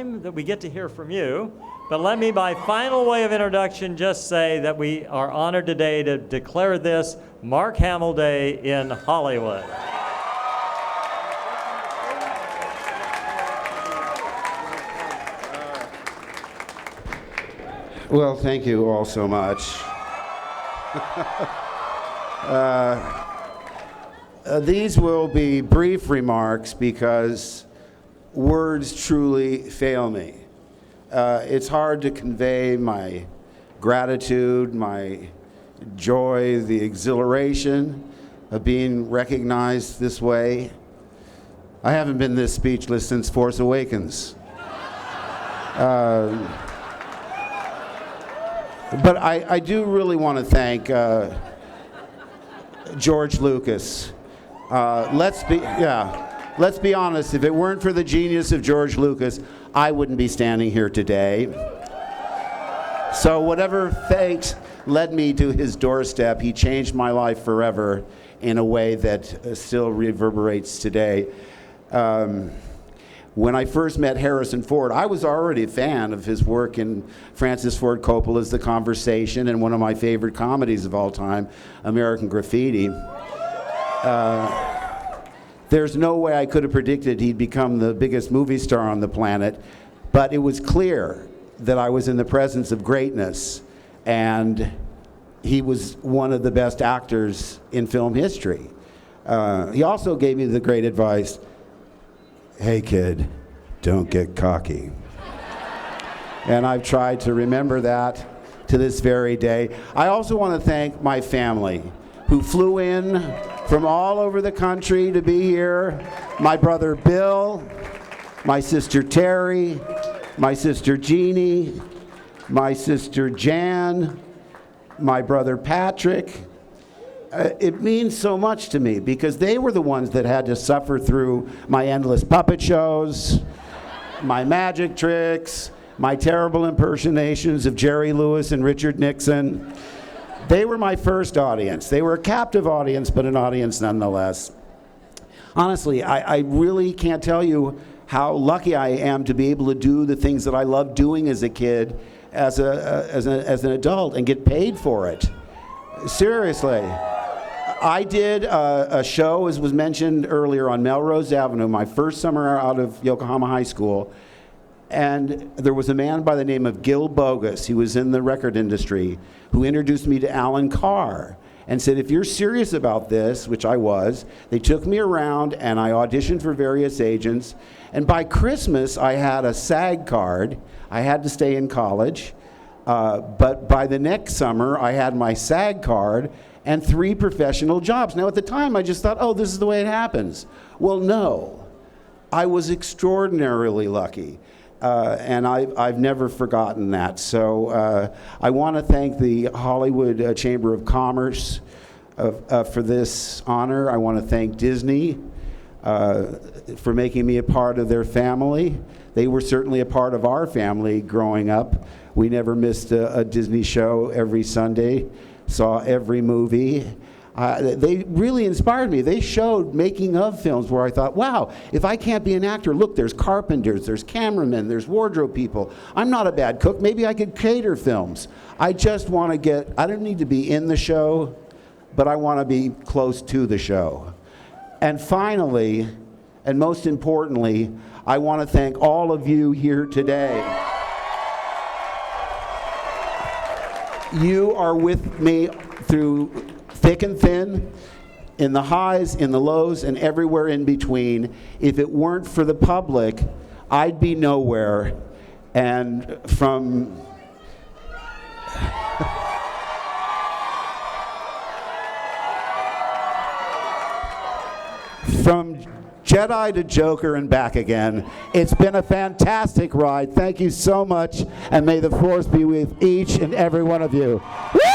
time that we get to hear from you. But let me, by final way of introduction, just say that we are honored today to declare this Mark Hamill Day in Hollywood. Well, thank you all so much. These will be brief remarks because words truly fail me. It's hard to convey my gratitude, my joy, the exhilaration of being recognized this way. I haven't been this speechless since Force Awakens. But I do really want to thank George Lucas. Let's be honest, if it weren't for the genius of George Lucas, I wouldn't be standing here today. So whatever fate led me to his doorstep, he changed my life forever in a way that still reverberates today. When I first met Harrison Ford, I was already a fan of his work in Francis Ford Coppola's The Conversation and one of my favorite comedies of all time, American Graffiti. There's no way I could have predicted he'd become the biggest movie star on the planet, but it was clear that I was in the presence of greatness, and he was one of the best actors in film history. He also gave me the great advice, hey kid, don't get cocky. And I've tried to remember that to this very day. I also want to thank my family who flew in from all over the country to be here. My brother Bill, my sister Terry, my sister Jeannie, my sister Jan, my brother Patrick. It means so much to me because they were the ones that had to suffer through my endless puppet shows, my magic tricks, my terrible impersonations of Jerry Lewis and Richard Nixon. They were my first audience. They were a captive audience, but an audience nonetheless. Honestly, I really can't tell you how lucky I am to be able to do the things that I loved doing as a kid, as an adult, and get paid for it. Seriously. I did a show, as was mentioned earlier, on Melrose Avenue, my first summer out of Yokohama High School. And there was a man by the name of Gil Bogus, who was in the record industry, who introduced me to Alan Carr and said, if you're serious about this, which I was, they took me around and I auditioned for various agents. And by Christmas, I had a SAG card. I had to stay in college. But by the next summer, I had my SAG card and 3 professional jobs. Now, at the time, I just thought, oh, this is the way it happens. Well, no. I was extraordinarily lucky. And I've never forgotten that. So I want to thank the Hollywood Chamber of Commerce for this honor. I want to thank Disney for making me a part of their family. They were certainly a part of our family growing up. We never missed a Disney show every Sunday, saw every movie. They really inspired me. They showed making of films where I thought, wow, if I can't be an actor, look, there's carpenters, there's cameramen, there's wardrobe people. I'm not a bad cook. Maybe I could cater films. I just want to I don't need to be in the show, but I want to be close to the show. And finally, and most importantly, I want to thank all of you here today. You are with me through thick and thin, in the highs, in the lows, and everywhere in between. If it weren't for the public, I'd be nowhere. And from Jedi to Joker and back again, it's been a fantastic ride. Thank you so much, and may the Force be with each and every one of you. Woo!